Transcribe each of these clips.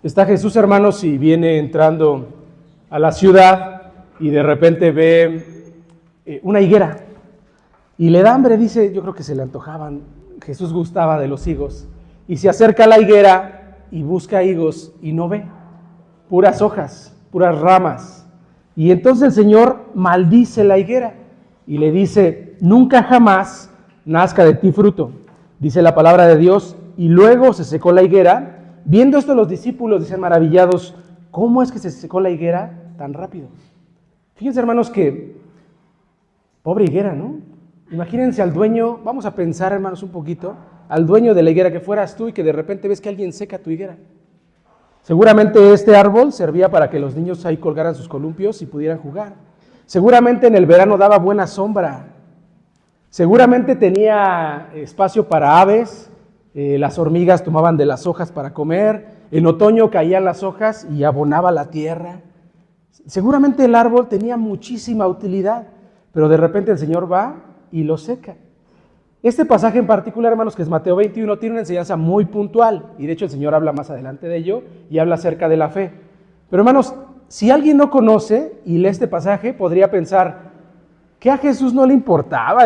Está Jesús, hermanos, y viene entrando a la ciudad y de repente ve una higuera y le da hambre, dice, yo creo que se le antojaban, Jesús gustaba de los higos, y se acerca a la higuera y busca higos y no ve, puras hojas, puras ramas. Y entonces el Señor maldice la higuera y le dice, nunca jamás nazca de ti fruto, dice la palabra de Dios, y luego se secó la higuera. Viendo esto los discípulos dicen maravillados, ¿cómo es que se secó la higuera tan rápido? Fíjense, hermanos, que pobre higuera, ¿no? Imagínense al dueño, vamos a pensar, hermanos, un poquito, al dueño de la higuera, que fueras tú y que de repente ves que alguien seca tu higuera. Seguramente este árbol servía para que los niños ahí colgaran sus columpios y pudieran jugar. Seguramente en el verano daba buena sombra. Seguramente tenía espacio para aves. Las hormigas tomaban de las hojas para comer, en otoño caían las hojas y abonaba la tierra. Seguramente el árbol tenía muchísima utilidad, pero de repente el Señor va y lo seca. Este pasaje en particular, hermanos, que es Mateo 21, tiene una enseñanza muy puntual, y de hecho el Señor habla más adelante de ello y habla acerca de la fe. Pero hermanos, si alguien no conoce y lee este pasaje, podría pensar, ¿que a Jesús no le importaba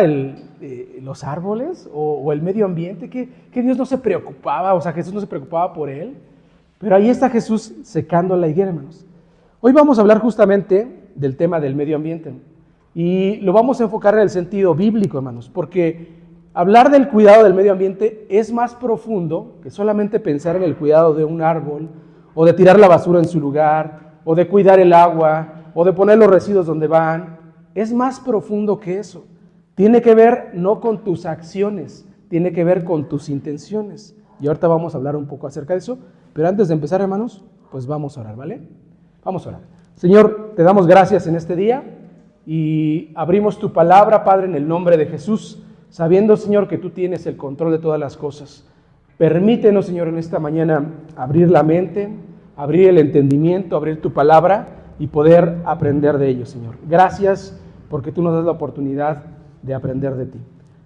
los árboles o el medio ambiente? ¿Que Dios no se preocupaba? O sea, Jesús no se preocupaba por él. Pero ahí está Jesús secando la higuera, hermanos. Hoy vamos a hablar justamente del tema del medio ambiente. Y lo vamos a enfocar en el sentido bíblico, hermanos, porque hablar del cuidado del medio ambiente es más profundo que solamente pensar en el cuidado de un árbol, o de tirar la basura en su lugar, o de cuidar el agua, o de poner los residuos donde van. Es más profundo que eso. Tiene que ver no con tus acciones, tiene que ver con tus intenciones. Y ahorita vamos a hablar un poco acerca de eso. Pero antes de empezar, hermanos, pues vamos a orar, ¿vale? Vamos a orar. Señor, te damos gracias en este día y abrimos tu palabra, Padre, en el nombre de Jesús, sabiendo, Señor, que tú tienes el control de todas las cosas. Permítenos, Señor, en esta mañana abrir la mente, abrir el entendimiento, abrir tu palabra y poder aprender de ello, Señor. Gracias porque tú nos das la oportunidad de aprender de ti.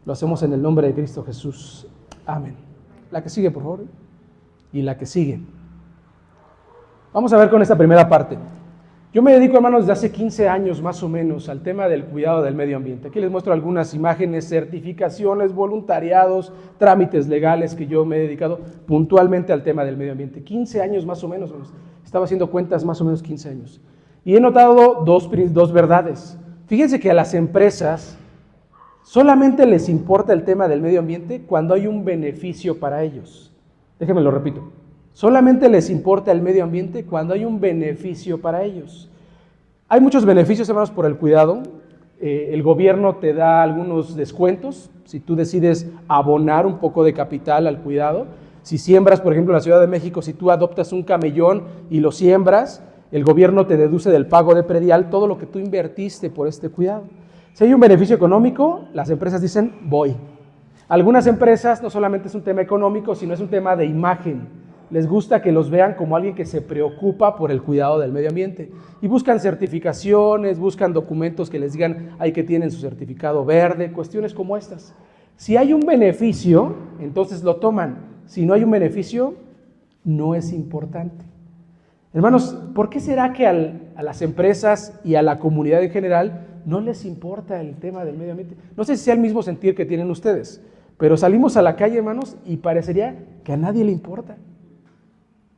Lo hacemos en el nombre de Cristo Jesús. Amén. La que sigue, por favor. Y la que sigue. Vamos a ver con esta primera parte. Yo me dedico, hermanos, desde hace 15 años más o menos al tema del cuidado del medio ambiente. Aquí les muestro algunas imágenes, certificaciones, voluntariados, trámites legales que yo me he dedicado puntualmente al tema del medio ambiente. 15 años más o menos, estaba haciendo cuentas, más o menos 15 años. Y he notado dos verdades. Fíjense que a las empresas solamente les importa el tema del medio ambiente cuando hay un beneficio para ellos. Déjenme lo repito. Solamente les importa el medio ambiente cuando hay un beneficio para ellos. Hay muchos beneficios, hermanos, por el cuidado. El gobierno te da algunos descuentos si tú decides abonar un poco de capital al cuidado. Si siembras, por ejemplo, en la Ciudad de México, si tú adoptas un camellón y lo siembras, el gobierno te deduce del pago de predial todo lo que tú invertiste por este cuidado. Si hay un beneficio económico, las empresas dicen, voy. Algunas empresas no solamente es un tema económico, sino es un tema de imagen. Les gusta que los vean como alguien que se preocupa por el cuidado del medio ambiente. Y buscan certificaciones, buscan documentos que les digan, hay que tienen su certificado verde, cuestiones como estas. Si hay un beneficio, entonces lo toman. Si no hay un beneficio, no es importante. Hermanos, ¿por qué será que a las empresas y a la comunidad en general no les importa el tema del medio ambiente? No sé si sea el mismo sentir que tienen ustedes, pero salimos a la calle, hermanos, y parecería que a nadie le importa.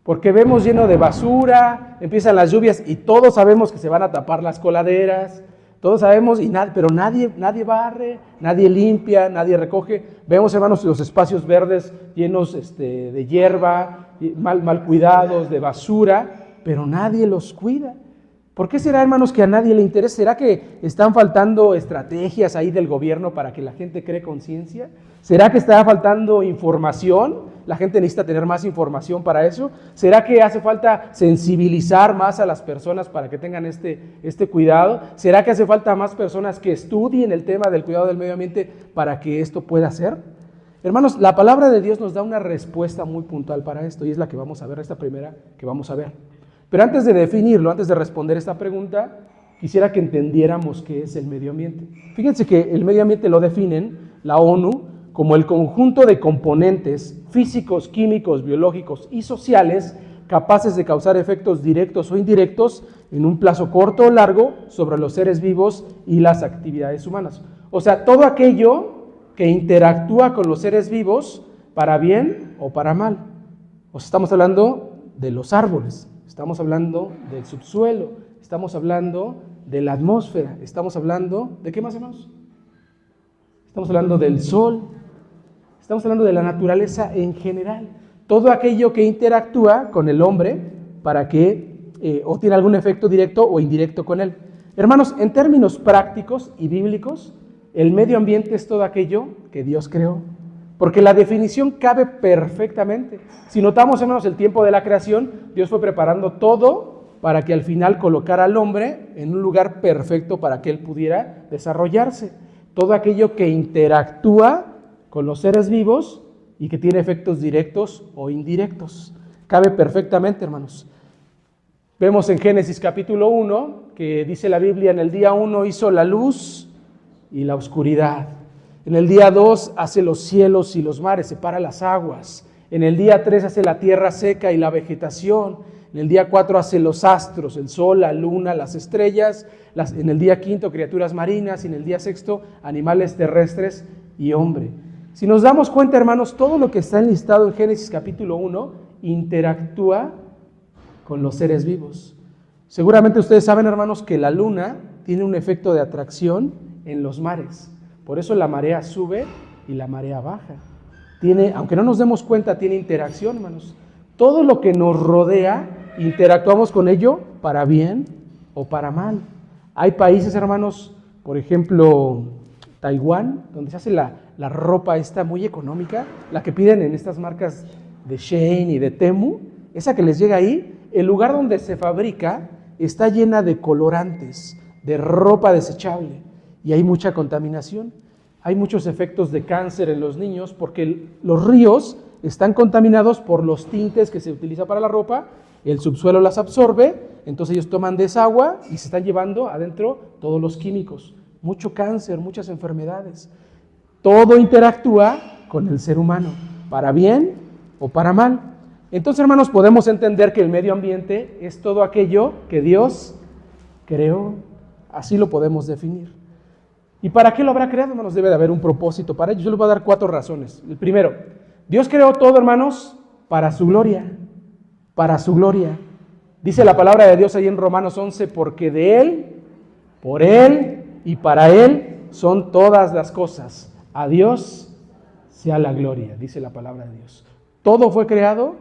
Porque vemos lleno de basura, empiezan las lluvias y todos sabemos que se van a tapar las coladeras, todos sabemos, pero nadie barre, nadie limpia, nadie recoge. Vemos, hermanos, los espacios verdes llenos de hierba, mal cuidados, de basura, pero nadie los cuida. ¿Por qué será, hermanos, que a nadie le interesa? ¿Será que están faltando estrategias ahí del gobierno para que la gente cree conciencia? ¿Será que está faltando información? La gente necesita tener más información para eso. ¿Será que hace falta sensibilizar más a las personas para que tengan este cuidado? ¿Será que hace falta más personas que estudien el tema del cuidado del medio ambiente para que esto pueda ser? Hermanos, la palabra de Dios nos da una respuesta muy puntual para esto y es la que vamos a ver, esta primera que vamos a ver. Pero antes de definirlo, antes de responder esta pregunta, quisiera que entendiéramos qué es el medio ambiente. Fíjense que el medio ambiente lo definen la ONU como el conjunto de componentes físicos, químicos, biológicos y sociales capaces de causar efectos directos o indirectos en un plazo corto o largo sobre los seres vivos y las actividades humanas. O sea, todo aquello que interactúa con los seres vivos para bien o para mal. O sea, estamos hablando de los árboles, estamos hablando del subsuelo, estamos hablando de la atmósfera, estamos hablando, ¿de qué más, hermanos? Estamos hablando del sol, estamos hablando de la naturaleza en general. Todo aquello que interactúa con el hombre para que, o tiene algún efecto directo o indirecto con él. Hermanos, en términos prácticos y bíblicos, el medio ambiente es todo aquello que Dios creó, porque la definición cabe perfectamente. Si notamos, hermanos, el tiempo de la creación, Dios fue preparando todo para que al final colocara al hombre en un lugar perfecto para que él pudiera desarrollarse. Todo aquello que interactúa con los seres vivos y que tiene efectos directos o indirectos. Cabe perfectamente, hermanos. Vemos en Génesis capítulo 1 que dice la Biblia: en el día 1 hizo la luz y la oscuridad. En el día 2 hace los cielos y los mares, separa las aguas. En el día 3 hace la tierra seca y la vegetación. En el día 4 hace los astros, el sol, la luna, las estrellas. En el día 5 criaturas marinas. Y en el día 6 animales terrestres y hombre. Si nos damos cuenta, hermanos, todo lo que está enlistado en Génesis capítulo 1 interactúa con los seres vivos. Seguramente ustedes saben, hermanos, que la luna tiene un efecto de atracción en los mares. Por eso la marea sube y la marea baja. Aunque no nos demos cuenta, tiene interacción, hermanos. Todo lo que nos rodea, interactuamos con ello para bien o para mal. Hay países, hermanos, por ejemplo, Taiwán, donde se hace la ropa esta muy económica, la que piden en estas marcas de Shein y de Temu, esa que les llega ahí, el lugar donde se fabrica está llena de colorantes, de ropa desechable, y hay mucha contaminación. Hay muchos efectos de cáncer en los niños porque los ríos están contaminados por los tintes que se utiliza para la ropa, el subsuelo las absorbe, entonces ellos toman de esa agua y se están llevando adentro todos los químicos. Mucho cáncer, muchas enfermedades. Todo interactúa con el ser humano, para bien o para mal. Entonces, hermanos, podemos entender que el medio ambiente es todo aquello que Dios creó. Así lo podemos definir. ¿Y para qué lo habrá creado, hermanos? Debe de haber un propósito para ello. Yo les voy a dar 4 razones. El primero, Dios creó todo, hermanos, para su gloria. Para su gloria. Dice la palabra de Dios ahí en Romanos 11, porque de Él, por Él y para Él son todas las cosas. A Dios sea la gloria, dice la palabra de Dios. Todo fue creado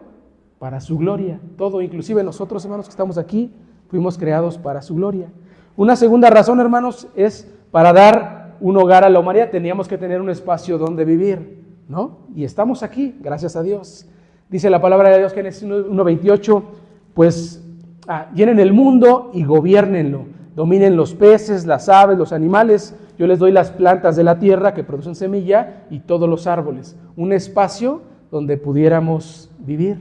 para su gloria. Todo, inclusive nosotros, hermanos, que estamos aquí, fuimos creados para su gloria. Una segunda razón, hermanos, es para dar un hogar a la humanidad. Teníamos que tener un espacio donde vivir, ¿no? Y estamos aquí, gracias a Dios. Dice la palabra de Dios, Génesis 1:28, pues llenen el mundo y gobiernenlo. Dominen los peces, las aves, los animales. Yo les doy las plantas de la tierra que producen semilla y todos los árboles. Un espacio donde pudiéramos vivir.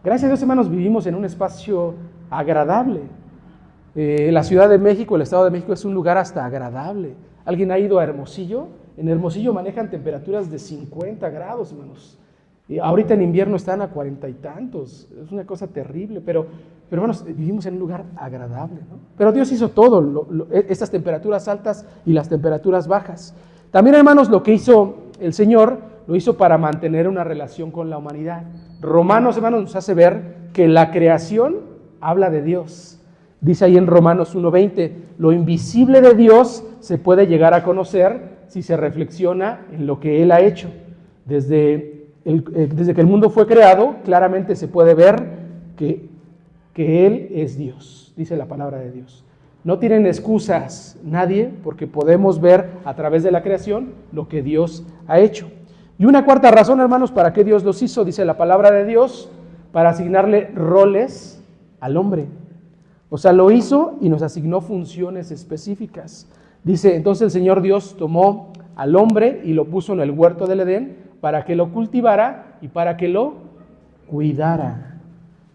Gracias a Dios, hermanos, vivimos en un espacio agradable. La Ciudad de México, el Estado de México es un lugar hasta agradable. ¿Alguien ha ido a Hermosillo? En Hermosillo manejan temperaturas de 50 grados, hermanos. Y ahorita en invierno están a 40 y tantos. Es una cosa terrible, pero hermanos, vivimos en un lugar agradable, ¿no? Pero Dios hizo todo, estas temperaturas altas y las temperaturas bajas. También, hermanos, lo que hizo el Señor, lo hizo para mantener una relación con la humanidad. Romanos, hermanos, nos hace ver que la creación habla de Dios. Dice ahí en Romanos 1:20, lo invisible de Dios se puede llegar a conocer si se reflexiona en lo que Él ha hecho. Desde que el mundo fue creado, claramente se puede ver que Él es Dios, dice la palabra de Dios. No tienen excusas nadie, porque podemos ver a través de la creación lo que Dios ha hecho. Y una cuarta razón, hermanos, para qué Dios los hizo, dice la palabra de Dios, para asignarle roles al hombre. O sea, lo hizo y nos asignó funciones específicas. Dice, entonces el Señor Dios tomó al hombre y lo puso en el huerto del Edén para que lo cultivara y para que lo cuidara.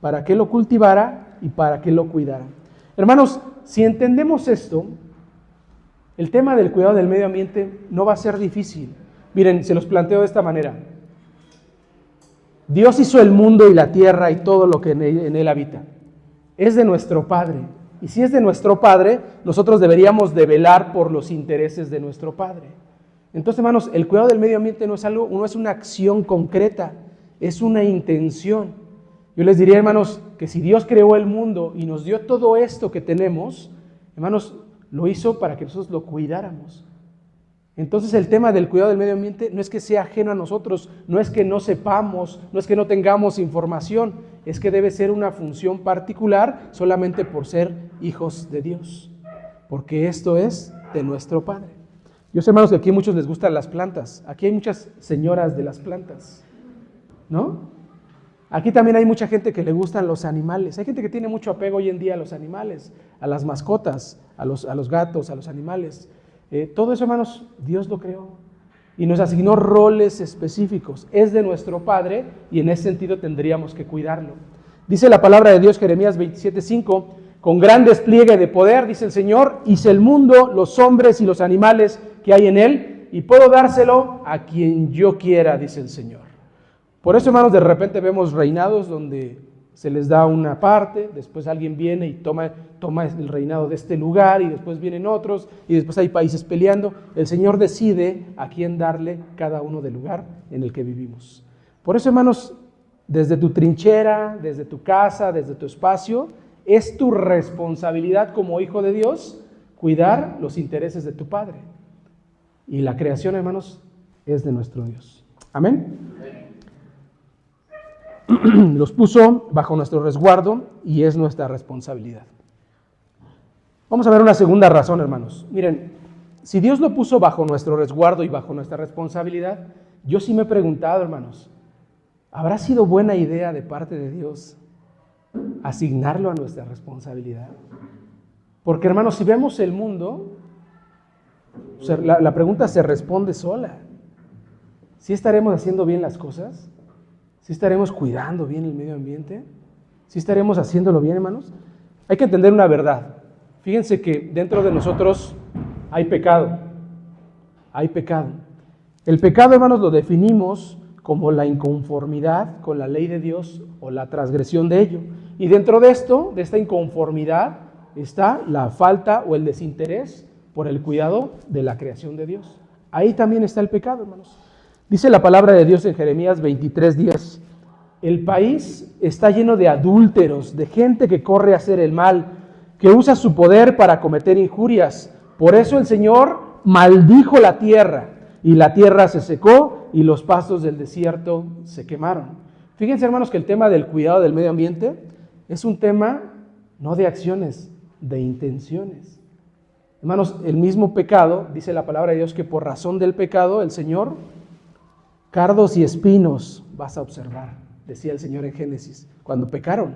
Para que lo cultivara y para que lo cuidara. Hermanos, si entendemos esto, el tema del cuidado del medio ambiente no va a ser difícil. Miren, se los planteo de esta manera. Dios hizo el mundo y la tierra y todo lo que en él habita. Es de nuestro Padre. Y si es de nuestro Padre, nosotros deberíamos de velar por los intereses de nuestro Padre. Entonces, hermanos, el cuidado del medio ambiente no es una acción concreta, es una intención. Yo les diría, hermanos, que si Dios creó el mundo y nos dio todo esto que tenemos, hermanos, lo hizo para que nosotros lo cuidáramos. Entonces el tema del cuidado del medio ambiente no es que sea ajeno a nosotros, no es que no sepamos, no es que no tengamos información, es que debe ser una función particular solamente por ser hijos de Dios, porque esto es de nuestro Padre. Yo sé, hermanos, que aquí a muchos les gustan las plantas, aquí hay muchas señoras de las plantas, ¿no? Aquí también hay mucha gente que le gustan los animales, hay gente que tiene mucho apego hoy en día a los animales, a las mascotas, a los gatos, a los animales. Todo eso, hermanos, Dios lo creó y nos asignó roles específicos. Es de nuestro Padre y en ese sentido tendríamos que cuidarlo. Dice la palabra de Dios, Jeremías 27:5, con gran despliegue de poder, dice el Señor, hice el mundo, los hombres y los animales que hay en él y puedo dárselo a quien yo quiera, dice el Señor. Por eso, hermanos, de repente vemos reinados donde se les da una parte, después alguien viene y toma el reinado de este lugar y después vienen otros y después hay países peleando. El Señor decide a quién darle cada uno del lugar en el que vivimos. Por eso, hermanos, desde tu trinchera, desde tu casa, desde tu espacio, es tu responsabilidad como hijo de Dios cuidar los intereses de tu Padre. Y la creación, hermanos, es de nuestro Dios. Amén. Los puso bajo nuestro resguardo y es nuestra responsabilidad. Vamos a ver una segunda razón, hermanos. Miren, si Dios lo puso bajo nuestro resguardo y bajo nuestra responsabilidad, yo sí me he preguntado, hermanos, ¿habrá sido buena idea de parte de Dios asignarlo a nuestra responsabilidad? Porque, hermanos, si vemos el mundo, la pregunta se responde sola. ¿Sí estaremos haciendo bien las cosas? ¿Sí estaremos cuidando bien el medio ambiente? ¿Sí estaremos haciéndolo bien, hermanos? Hay que entender una verdad. Fíjense que dentro de nosotros hay pecado. Hay pecado. El pecado, hermanos, lo definimos como la inconformidad con la ley de Dios o la transgresión de ello. Y dentro de esto, de esta inconformidad, está la falta o el desinterés por el cuidado de la creación de Dios. Ahí también está el pecado, hermanos. Dice la palabra de Dios en Jeremías 23:10, el país está lleno de adúlteros, de gente que corre a hacer el mal, que usa su poder para cometer injurias. Por eso el Señor maldijo la tierra, y la tierra se secó, y los pastos del desierto se quemaron. Fíjense, hermanos, que el tema del cuidado del medio ambiente es un tema no de acciones, de intenciones. Hermanos, el mismo pecado, dice la palabra de Dios, que por razón del pecado el Señor, cardos y espinos vas a observar, decía el Señor en Génesis, cuando pecaron.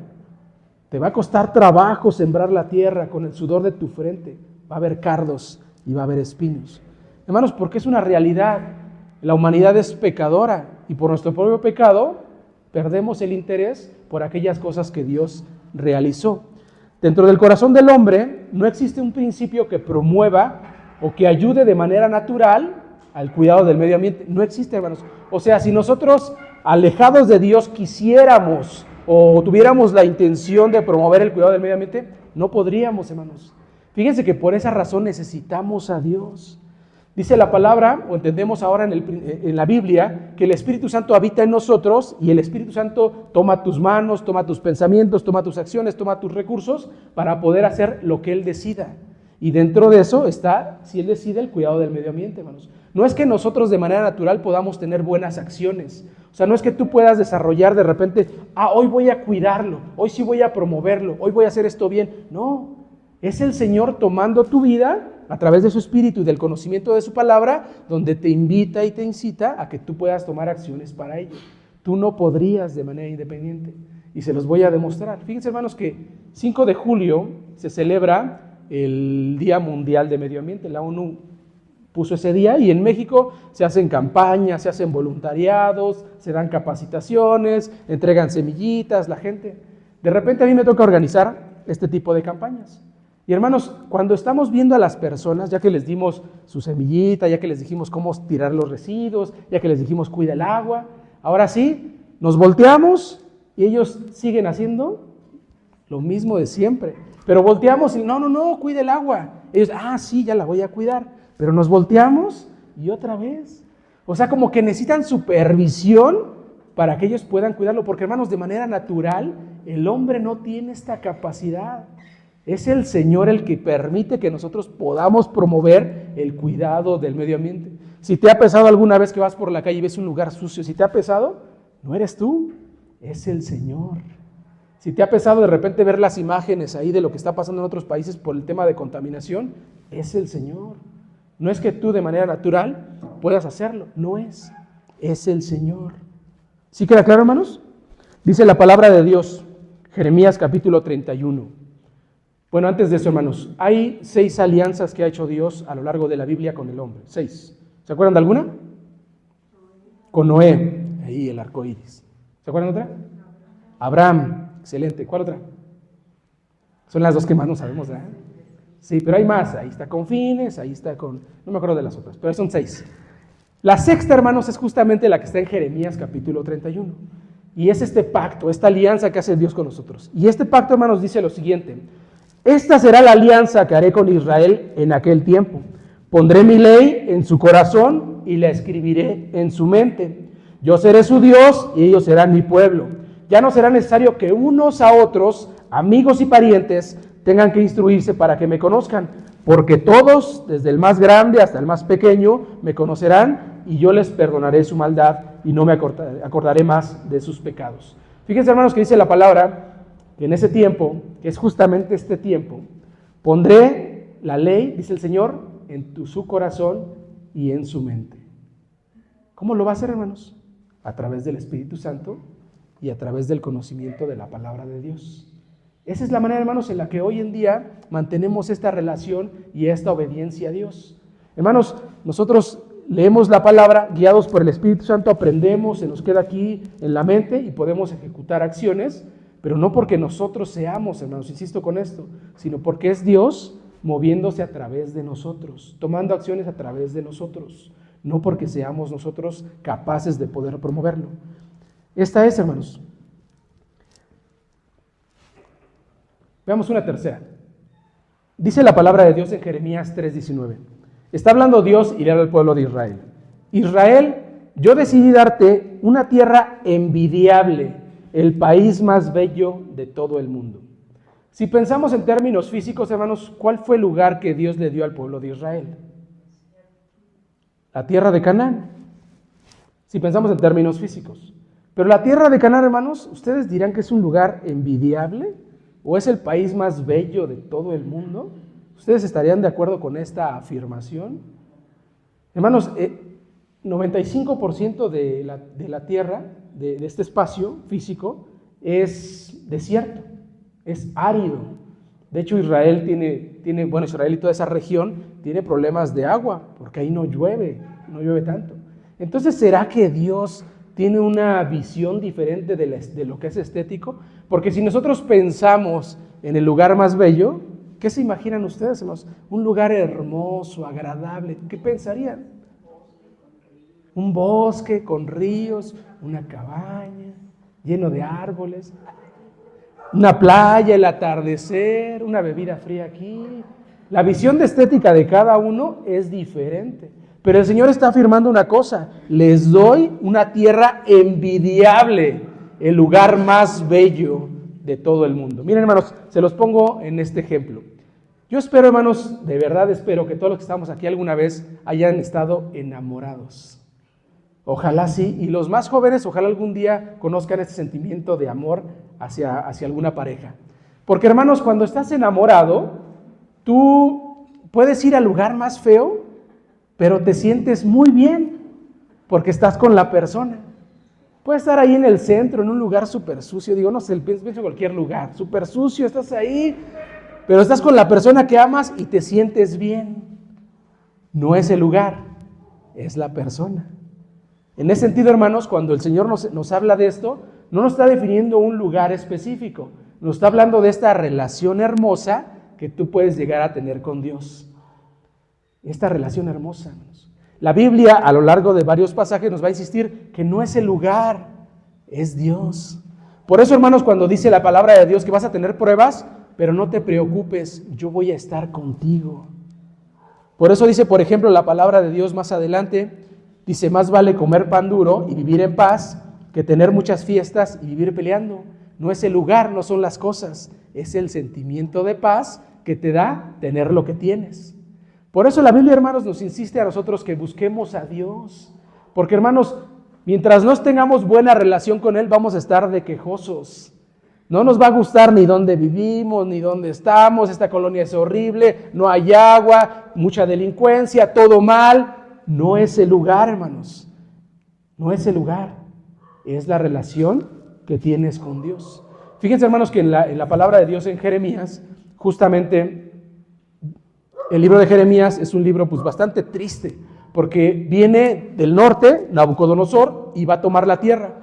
Te va a costar trabajo sembrar la tierra con el sudor de tu frente. Va a haber cardos y va a haber espinos. Hermanos, porque es una realidad. La humanidad es pecadora y por nuestro propio pecado perdemos el interés por aquellas cosas que Dios realizó. Dentro del corazón del hombre no existe un principio que promueva o que ayude de manera natural al cuidado del medio ambiente. No existe, hermanos. O sea, si nosotros, alejados de Dios, quisiéramos o tuviéramos la intención de promover el cuidado del medio ambiente, no podríamos, hermanos. Fíjense que por esa razón necesitamos a Dios. Dice la palabra, o entendemos ahora en la Biblia, que el Espíritu Santo habita en nosotros y el Espíritu Santo toma tus manos, toma tus pensamientos, toma tus acciones, toma tus recursos para poder hacer lo que Él decida. Y dentro de eso está, si Él decide, el cuidado del medio ambiente, hermanos. No es que nosotros de manera natural podamos tener buenas acciones. O sea, no es que tú puedas desarrollar de repente, hoy voy a cuidarlo, hoy sí voy a promoverlo, hoy voy a hacer esto bien. No, es el Señor tomando tu vida a través de su Espíritu y del conocimiento de su palabra, donde te invita y te incita a que tú puedas tomar acciones para ello. Tú no podrías de manera independiente. Y se los voy a demostrar. Fíjense, hermanos, que 5 de julio se celebra el Día Mundial de Medio Ambiente. La ONU puso ese día y en México se hacen campañas, se hacen voluntariados, se dan capacitaciones, entregan semillitas, la gente. De repente a mí me toca organizar este tipo de campañas. Y hermanos, cuando estamos viendo a las personas, ya que les dimos su semillita, ya que les dijimos cómo tirar los residuos, ya que les dijimos cuida el agua, ahora sí, Nos volteamos y ellos siguen haciendo lo mismo de siempre. Pero volteamos y no, cuide el agua. Ellos, sí, ya la voy a cuidar. Pero nos volteamos y otra vez. O sea, como que necesitan supervisión para que ellos puedan cuidarlo. Porque, hermanos, de manera natural, el hombre no tiene esta capacidad. Es el Señor el que permite que nosotros podamos promover el cuidado del medio ambiente. Si te ha pesado alguna vez que vas por la calle y ves un lugar sucio, si te ha pesado, no eres tú, es el Señor. Si te ha pesado de repente ver las imágenes ahí de lo que está pasando en otros países por el tema de contaminación, es el Señor. No es que tú de manera natural puedas hacerlo, no es el Señor. ¿Sí queda claro, hermanos? Dice la palabra de Dios, Jeremías capítulo 31. Bueno, antes de eso, hermanos, hay 6 alianzas que ha hecho Dios a lo largo de la Biblia con el hombre. 6. ¿Se acuerdan de alguna? Con Noé, ahí el arco iris. ¿Se acuerdan de otra? Abraham, excelente. ¿Cuál otra? Son las 2 que más no sabemos, ¿verdad? Sí, pero hay más. Ahí está con Fines, ahí está con... No me acuerdo de las otras, pero son 6. La sexta, hermanos, es justamente la que está en Jeremías capítulo 31. Y es este pacto, esta alianza que hace Dios con nosotros. Y este pacto, hermanos, dice lo siguiente: esta será la alianza que haré con Israel en aquel tiempo. Pondré mi ley en su corazón y la escribiré en su mente. Yo seré su Dios y ellos serán mi pueblo. Ya no será necesario que unos a otros, amigos y parientes, tengan que instruirse para que me conozcan, porque todos, desde el más grande hasta el más pequeño, me conocerán y yo les perdonaré su maldad y no me acordaré más de sus pecados. Fíjense, hermanos, que dice la palabra que en ese tiempo, que es justamente este tiempo, pondré la ley, dice el Señor, en su corazón y en su mente. ¿Cómo lo va a hacer, hermanos? A través del Espíritu Santo y a través del conocimiento de la palabra de Dios. Esa es la manera, hermanos, en la que hoy en día mantenemos esta relación y esta obediencia a Dios. Hermanos, nosotros leemos la palabra, guiados por el Espíritu Santo, aprendemos, se nos queda aquí en la mente y podemos ejecutar acciones, pero no porque nosotros seamos, hermanos, insisto con esto, sino porque es Dios moviéndose a través de nosotros, tomando acciones a través de nosotros, no porque seamos nosotros capaces de poder promoverlo. Esta es, hermanos. Veamos una tercera. Dice la palabra de Dios en Jeremías 3:19. Está hablando Dios y le habla al pueblo de Israel. Israel, yo decidí darte una tierra envidiable, el país más bello de todo el mundo. Si pensamos en términos físicos, hermanos, ¿cuál fue el lugar que Dios le dio al pueblo de Israel? La tierra de Canaán. Si pensamos en términos físicos. Pero la tierra de Canaán, hermanos, ¿ustedes dirán que es un lugar envidiable? ¿O es el país más bello de todo el mundo? ¿Ustedes estarían de acuerdo con esta afirmación? Hermanos, 95% de la tierra, de este espacio físico, es desierto, es árido. De hecho, Israel Israel y toda esa región tiene problemas de agua, porque ahí no llueve tanto. Entonces, ¿será que Dios tiene una visión diferente de lo que es estético? Porque si nosotros pensamos en el lugar más bello, ¿qué se imaginan ustedes, hermanos? Un lugar hermoso, agradable. ¿Qué pensarían? Un bosque con ríos, una cabaña lleno de árboles, una playa, el atardecer, una bebida fría aquí. La visión de estética de cada uno es diferente. Pero el Señor está afirmando una cosa: les doy una tierra envidiable, el lugar más bello de todo el mundo. Miren, hermanos, se los pongo en este ejemplo. Yo espero, hermanos, de verdad espero que todos los que estamos aquí alguna vez hayan estado enamorados. Ojalá sí, y los más jóvenes, ojalá algún día conozcan este sentimiento de amor hacia alguna pareja. Porque, hermanos, cuando estás enamorado, tú puedes ir al lugar más feo, pero te sientes muy bien porque estás con la persona. Puedes estar ahí en el centro, en un lugar súper sucio, digo, no sé, pienso en cualquier lugar, súper sucio, estás ahí, pero estás con la persona que amas y te sientes bien. No es el lugar, es la persona. En ese sentido, hermanos, cuando el Señor nos habla de esto, no nos está definiendo un lugar específico, nos está hablando de esta relación hermosa que tú puedes llegar a tener con Dios. Esta relación hermosa, hermanos. La Biblia, a lo largo de varios pasajes, nos va a insistir que no es el lugar, Es Dios. Por eso, hermanos, cuando dice la palabra de Dios que vas a tener pruebas, pero no te preocupes, yo voy a estar contigo. Por eso dice, por ejemplo, la palabra de Dios más adelante, dice, más vale comer pan duro y vivir en paz que tener muchas fiestas y vivir peleando. No es el lugar, no son las cosas, es el sentimiento de paz que te da tener lo que tienes. Por eso la Biblia, hermanos, nos insiste a nosotros que busquemos a Dios. Porque, hermanos, mientras no tengamos buena relación con Él, vamos a estar de quejosos. No nos va a gustar ni dónde vivimos, ni dónde estamos, esta colonia es horrible, no hay agua, mucha delincuencia, todo mal. No es el lugar, hermanos, no es el lugar, es la relación que tienes con Dios. Fíjense, hermanos, que en la palabra de Dios en Jeremías, justamente el libro de Jeremías es un libro pues bastante triste, porque viene del norte, Nabucodonosor, y va a tomar la tierra.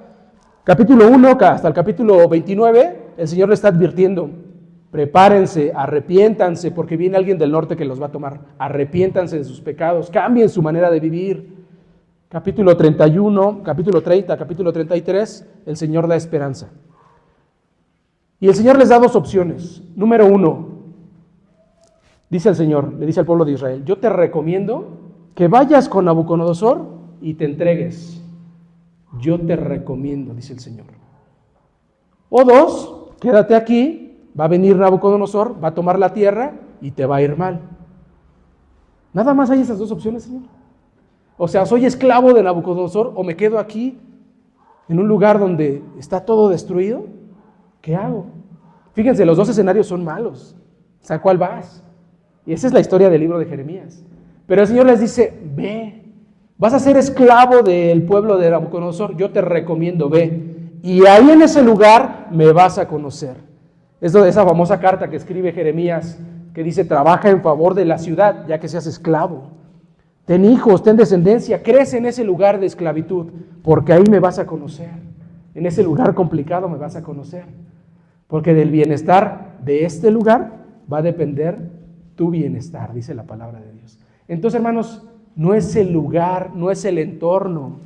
Capítulo 1 hasta el capítulo 29, el Señor le está advirtiendo, prepárense, arrepiéntanse, porque viene alguien del norte que los va a tomar. Arrepiéntanse de sus pecados, cambien su manera de vivir. Capítulo 31, capítulo 30, capítulo 33, el Señor da esperanza. Y el Señor les da dos opciones. Número 1, dice el Señor, le dice al pueblo de Israel, yo te recomiendo que vayas con Nabucodonosor y te entregues. Yo te recomiendo, dice el Señor. O 2, quédate aquí, va a venir Nabucodonosor, va a tomar la tierra y te va a ir mal. Nada más hay esas dos opciones, Señor. O sea, soy esclavo de Nabucodonosor o me quedo aquí en un lugar donde está todo destruido. ¿Qué hago? Fíjense, los dos escenarios son malos. O sea, ¿cuál vas? Y esa es la historia del libro de Jeremías. Pero el Señor les dice, ve. Vas a ser esclavo del pueblo de Nabucodonosor, yo te recomiendo, ve. Y ahí en ese lugar me vas a conocer. Es esa famosa carta que escribe Jeremías, que dice, trabaja en favor de la ciudad, ya que seas esclavo. Ten hijos, ten descendencia, crece en ese lugar de esclavitud, porque ahí me vas a conocer. En ese lugar complicado me vas a conocer. Porque del bienestar de este lugar va a depender tu bienestar, dice la palabra de Dios. Entonces, hermanos, no es el lugar, no es el entorno,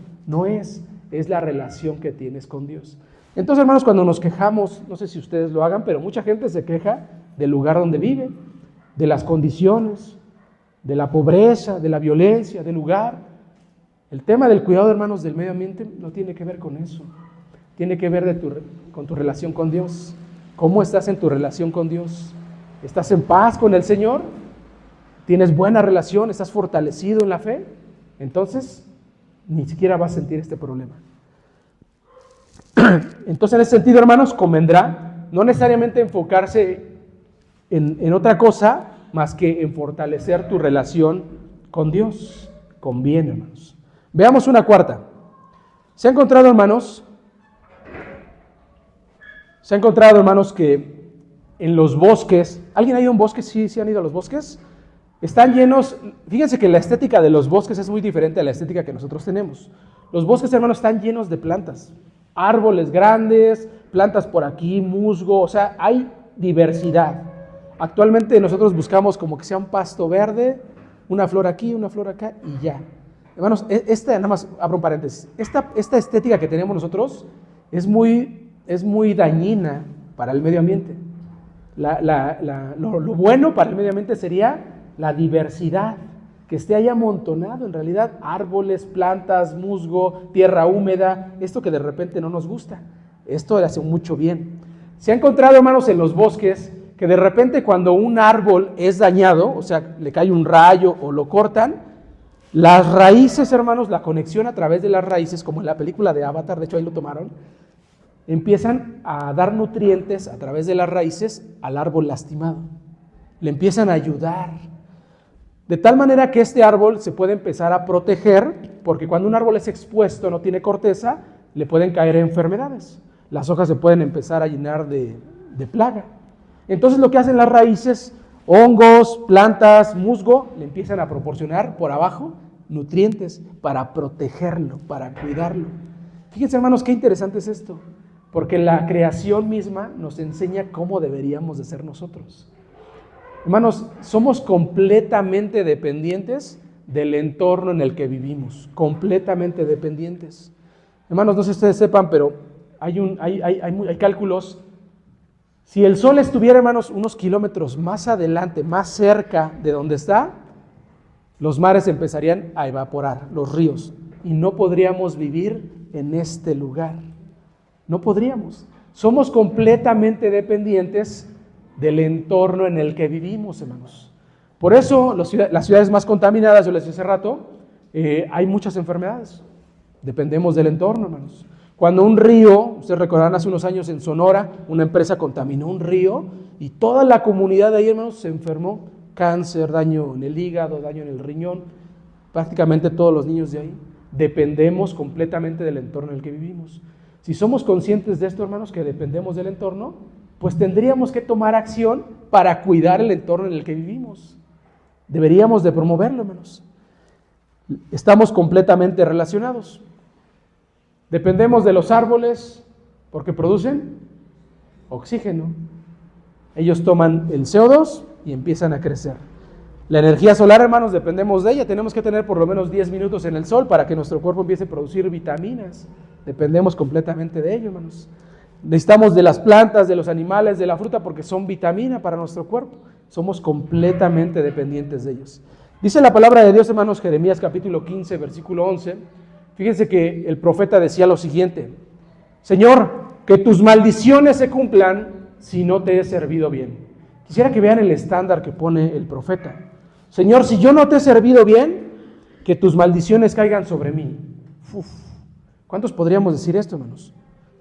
es la relación que tienes con Dios. Entonces, hermanos, cuando nos quejamos, no sé si ustedes lo hagan, pero mucha gente se queja del lugar donde vive, de las condiciones, de la pobreza, de la violencia, del lugar. El tema del cuidado, hermanos, del medio ambiente no tiene que ver con eso. Tiene que ver con tu relación con Dios. ¿Cómo estás en tu relación con Dios? ¿Estás en paz con el Señor? ¿Tienes buena relación? ¿Estás fortalecido en la fe? Entonces, ni siquiera vas a sentir este problema. Entonces, en ese sentido, hermanos, convendrá no necesariamente enfocarse en otra cosa más que en fortalecer tu relación con Dios. Conviene, hermanos. Veamos una cuarta. Se ha encontrado, hermanos, que en los bosques, ¿alguien ha ido a un bosque? ¿Sí han ido a los bosques? Están llenos, fíjense que la estética de los bosques es muy diferente a la estética que nosotros tenemos. Los bosques, hermanos, están llenos de plantas, árboles grandes, plantas por aquí, musgo, o sea, hay diversidad. Actualmente nosotros buscamos como que sea un pasto verde, una flor aquí, una flor acá y ya. Hermanos, nada más abro un paréntesis, esta estética que tenemos nosotros es muy dañina para el medio ambiente. Lo bueno para el medio ambiente sería la diversidad, que esté ahí amontonado, en realidad, árboles, plantas, musgo, tierra húmeda, esto que de repente no nos gusta, esto le hace mucho bien. Se ha encontrado, hermanos, en los bosques, que de repente cuando un árbol es dañado, o sea, le cae un rayo o lo cortan, las raíces, hermanos, la conexión a través de las raíces, como en la película de Avatar, de hecho ahí lo tomaron, empiezan a dar nutrientes a través de las raíces al árbol lastimado, le empiezan a ayudar. De tal manera que este árbol se puede empezar a proteger, porque cuando un árbol es expuesto, no tiene corteza, le pueden caer enfermedades. Las hojas se pueden empezar a llenar de plaga. Entonces lo que hacen las raíces, hongos, plantas, musgo, le empiezan a proporcionar por abajo nutrientes para protegerlo, para cuidarlo. Fíjense, hermanos, qué interesante es esto, porque la creación misma nos enseña cómo deberíamos de ser nosotros. Hermanos, somos completamente dependientes del entorno en el que vivimos, completamente dependientes. Hermanos, no sé si ustedes sepan, pero hay cálculos. Si el Sol estuviera, hermanos, unos kilómetros más adelante, más cerca de donde está, los mares empezarían a evaporar, los ríos, y no podríamos vivir en este lugar. No podríamos. Somos completamente dependientes del entorno en el que vivimos, hermanos. Por eso las ciudades más contaminadas, yo les decía hace rato, hay muchas enfermedades. Dependemos del entorno, hermanos. Cuando un río, ustedes recordarán hace unos años en Sonora, una empresa contaminó un río y toda la comunidad de ahí, hermanos, se enfermó. Cáncer, daño en el hígado, daño en el riñón, prácticamente todos los niños de ahí. Dependemos completamente del entorno en el que vivimos. Si somos conscientes de esto, hermanos, que dependemos del entorno, pues tendríamos que tomar acción para cuidar el entorno en el que vivimos. Deberíamos de promoverlo, hermanos. Estamos completamente relacionados. Dependemos de los árboles porque producen oxígeno. Ellos toman el CO2 y empiezan a crecer. La energía solar, hermanos, dependemos de ella. Tenemos que tener por lo menos 10 minutos en el sol para que nuestro cuerpo empiece a producir vitaminas. Dependemos completamente de ello, hermanos. Necesitamos de las plantas, de los animales, de la fruta, porque son vitamina para nuestro cuerpo. Somos completamente dependientes de ellos. Dice la palabra de Dios, hermanos, Jeremías capítulo 15, versículo 11. Fíjense que el profeta decía lo siguiente: Señor, que tus maldiciones se cumplan si no te he servido bien. Quisiera que vean el estándar que pone el profeta. Señor, si yo no te he servido bien, que tus maldiciones caigan sobre mí. Uf. ¿Cuántos podríamos decir esto, hermanos?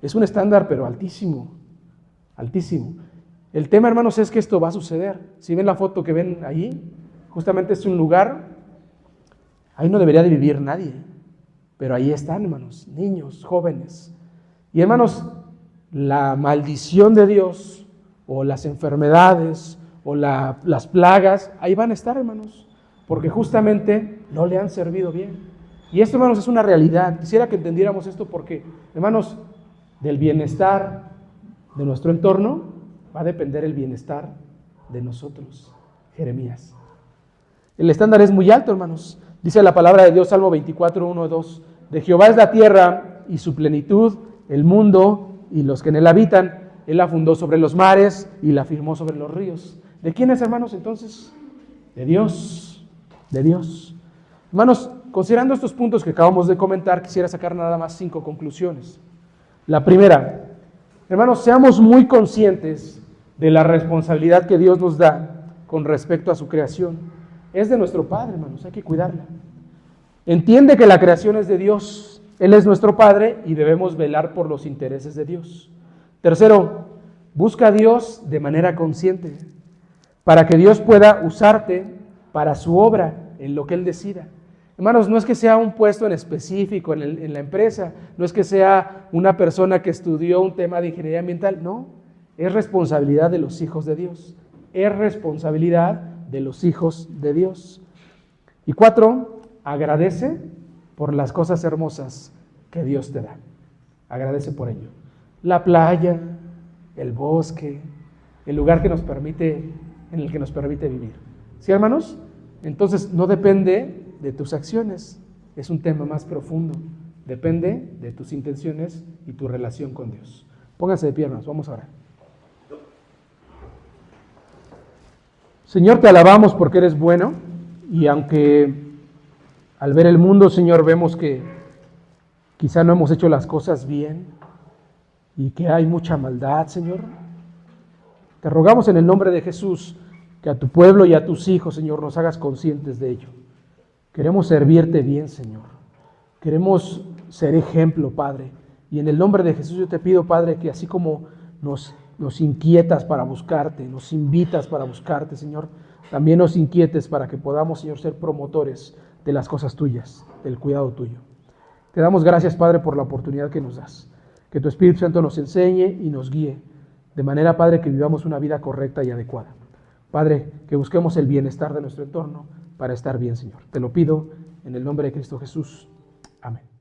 Es un estándar, pero altísimo, altísimo. El tema, hermanos, es que esto va a suceder. Si ven la foto que ven allí, justamente es un lugar, ahí no debería de vivir nadie, pero ahí están, hermanos, niños, jóvenes. Y, hermanos, la maldición de Dios, o las enfermedades, o las plagas, ahí van a estar, hermanos, porque justamente no le han servido bien. Y esto, hermanos, es una realidad. Quisiera que entendiéramos esto porque, hermanos, del bienestar de nuestro entorno va a depender el bienestar de nosotros. Jeremías. El estándar es muy alto, hermanos. Dice la palabra de Dios, Salmo 24, 1, 2. De Jehová es la tierra y su plenitud, el mundo y los que en él habitan. Él la fundó sobre los mares y la firmó sobre los ríos. ¿De quién es, hermanos, entonces? De Dios. De Dios. Hermanos, considerando estos puntos que acabamos de comentar, quisiera sacar nada más 5 conclusiones. La primera, hermanos, seamos muy conscientes de la responsabilidad que Dios nos da con respecto a su creación. Es de nuestro Padre, hermanos, hay que cuidarla. Entiende que la creación es de Dios, Él es nuestro Padre y debemos velar por los intereses de Dios. Tercero, busca a Dios de manera consciente, para que Dios pueda usarte para su obra, en lo que Él decida. Hermanos, no es que sea un puesto en específico en la empresa, no es que sea una persona que estudió un tema de ingeniería ambiental, no, es responsabilidad de los hijos de Dios, es responsabilidad de los hijos de Dios. Y 4, agradece por las cosas hermosas que Dios te da, agradece por ello. La playa, el bosque, el lugar en el que nos permite vivir. ¿Sí, hermanos? Entonces no depende de tus acciones, es un tema más profundo, depende de tus intenciones y tu relación con Dios. Pónganse de pie, hermanos, vamos a orar. Señor, te alabamos porque eres bueno, y aunque al ver el mundo, Señor, vemos que quizá no hemos hecho las cosas bien y que hay mucha maldad, Señor, te rogamos en el nombre de Jesús que a tu pueblo y a tus hijos, Señor, nos hagas conscientes de ello. Queremos servirte bien, Señor. Queremos ser ejemplo, Padre. Y en el nombre de Jesús yo te pido, Padre, que así como nos inquietas para buscarte, nos invitas para buscarte, Señor, también nos inquietes para que podamos, Señor, ser promotores de las cosas tuyas, del cuidado tuyo. Te damos gracias, Padre, por la oportunidad que nos das. Que tu Espíritu Santo nos enseñe y nos guíe, de manera, Padre, que vivamos una vida correcta y adecuada. Padre, que busquemos el bienestar de nuestro entorno para estar bien, Señor. Te lo pido en el nombre de Cristo Jesús. Amén.